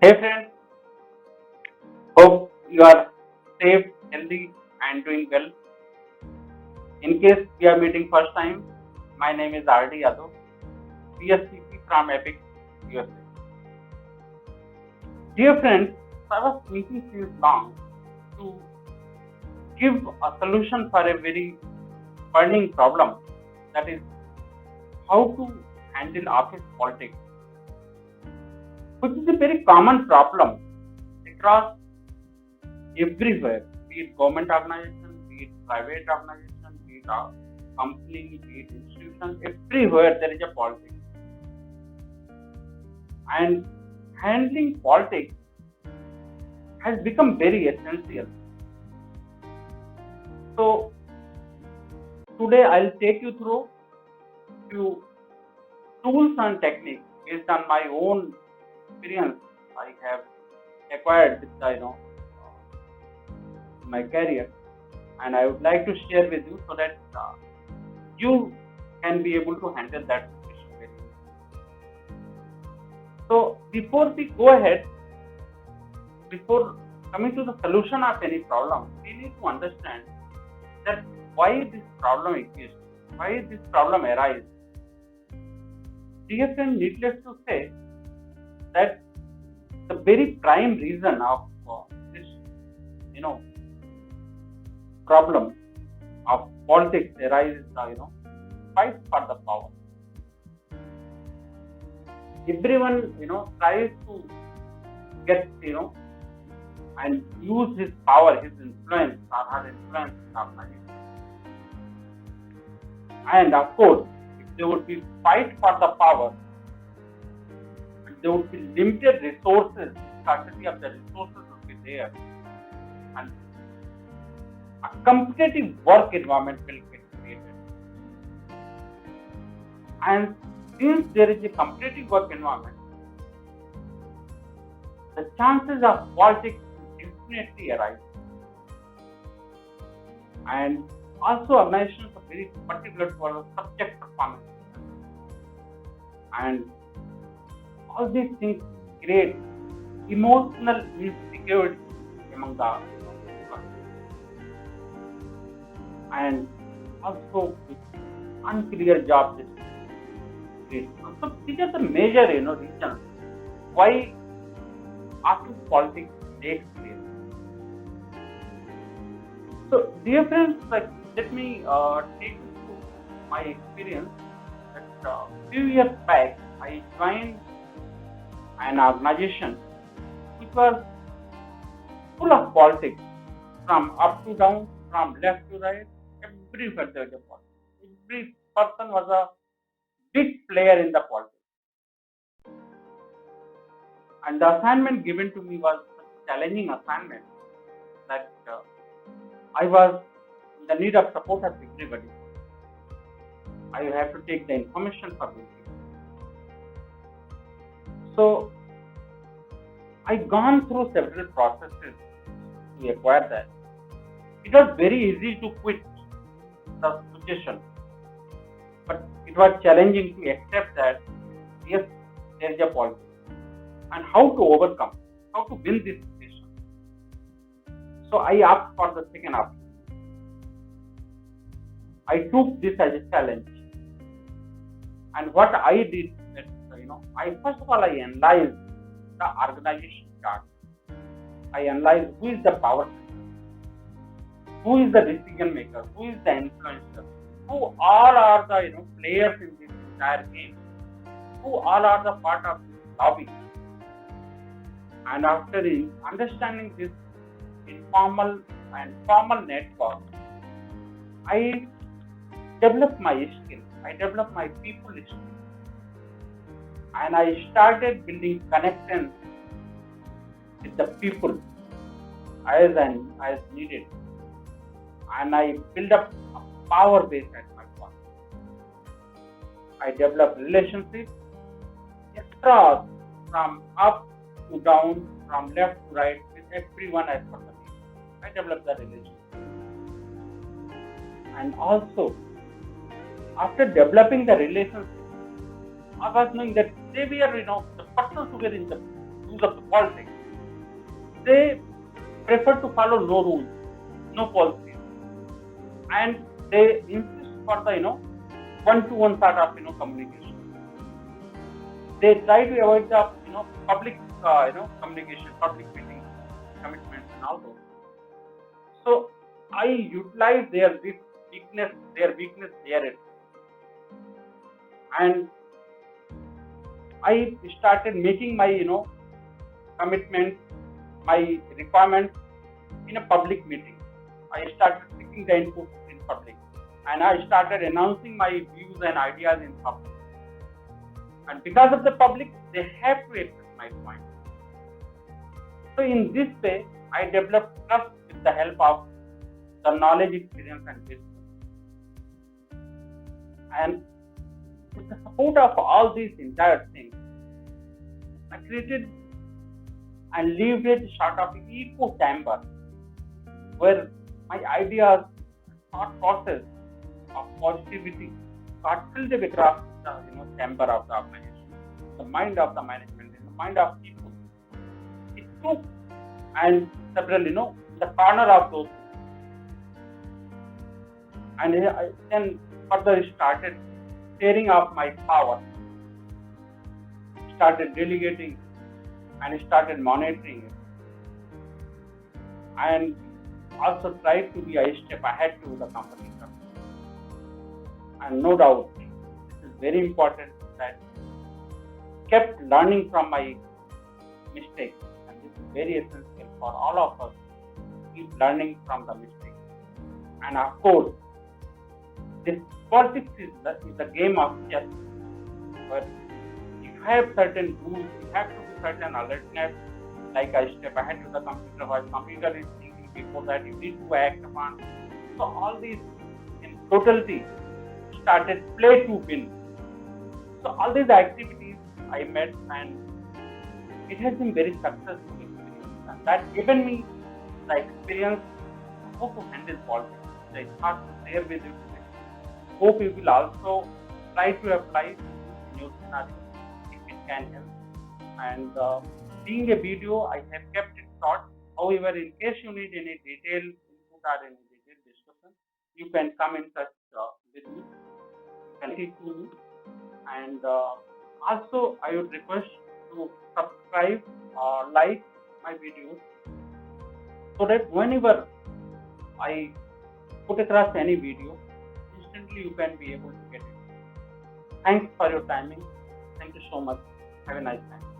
Hey friends, hope you are safe, healthy, and doing well. In case we are meeting first time, my name is RD Yadav, PSCP from Epic, USA. Dear friends, I was thinking since long to give a solution for a very burning problem, that is how to handle office politics, which is a very common problem across everywhere, be it government organization, be it private organization, be it a company, be it institution, everywhere there is a politics. And handling politics has become very essential. So today I'll take you through few tools and techniques based on my own experience I have acquired with my career, and I would like to share with you so that you can be able to handle that situation very easily. So before we go ahead, before coming to the solution of any problem, we need to understand that why this problem exists, why this problem arises. Dear friend, needless to say that the very prime reason of this, you know, problem of politics arises, fight for the power. Everyone, tries to get, and use his power, his influence, or her influence in organization. And of course, if there would be fight for the power, there would be limited resources, scarcity of the resources would be there, and a competitive work environment will get created. And since there is a competitive work environment, the chances of politics will definitely arise. And also organizations are very particular for the subject performance. And all these things create emotional insecurity among the employees. And also unclear job description. So these are the major reasons why office politics takes place. So dear friends, let me take you through my experience. That few years back I joined an organization which was full of politics, from up to down, from left to right, everywhere there was a politics. Every person was a big player in the politics. And the assignment given to me was a challenging assignment that I was in the need of support of everybody. I have to take the information from everybody. So I gone through several processes to acquire that. It was very easy to quit the situation, but it was challenging to accept that yes, there is a politics, and how to overcome, how to win this situation. So I asked for the second option. I took this as a challenge, and what I did, that I first of all I analyzed the organization chart. I analyzed who is the power center, who is the decision maker, who is the influencer, who all are the players in this entire game, who all are the part of this lobby. And after understanding this informal and formal network, I developed my skill, I developed my people skill, and I started building connections with the people as needed, and I built up a power base at my point. I developed relationships across, from up to down, from left to right, with everyone as per the need. I developed the relationship. And also, after developing the relationship, I was knowing that they were, the persons who were in the rules of the politics. They prefer to follow no rules, no policies, and they insist for the one-to-one sort of communication. They try to avoid the public communication, public meetings, commitments, and all those. So I utilize their weakness there, and I started making my commitments, my requirements in a public meeting. I started seeking the input in public, and I started announcing my views and ideas in public. And because of the public, they have to accept my point. So in this way, I developed trust with the help of the knowledge, experience, and wisdom. And with the support of all these entire things, I created and leveraged sort of echo chamber where my ideas, thought process of positivity got filtered across the chamber of the organization, the mind of the management, in the mind of people. It took and several the corner of those, and I then further started sharing of my power, started delegating, and started monitoring it, and also tried to be a step ahead to the company. And no doubt, this is very important that kept learning from my mistakes, and this is very essential for all of us to keep learning from the mistakes. And of course, this politics is the game of chess, but you have certain rules, you have to do certain alertness, like I step ahead to the computer while computer is thinking before that you need to act upon. So all these in totality started play to win. So all these activities I met, and it has been very successful experience, and that given me the experience how to handle politics. I thought to share with you today. Hope you will also try to apply in your scenario if it can help. And being a video, I have kept it short. However, in case you need any detailed input or any detailed discussion, you can come in touch with me, you can speak to me. And also, I would request to subscribe or like my videos so that whenever I put across any video, instantly you can be able to get it. Thanks for your timing. Thank you so much. Have a nice time.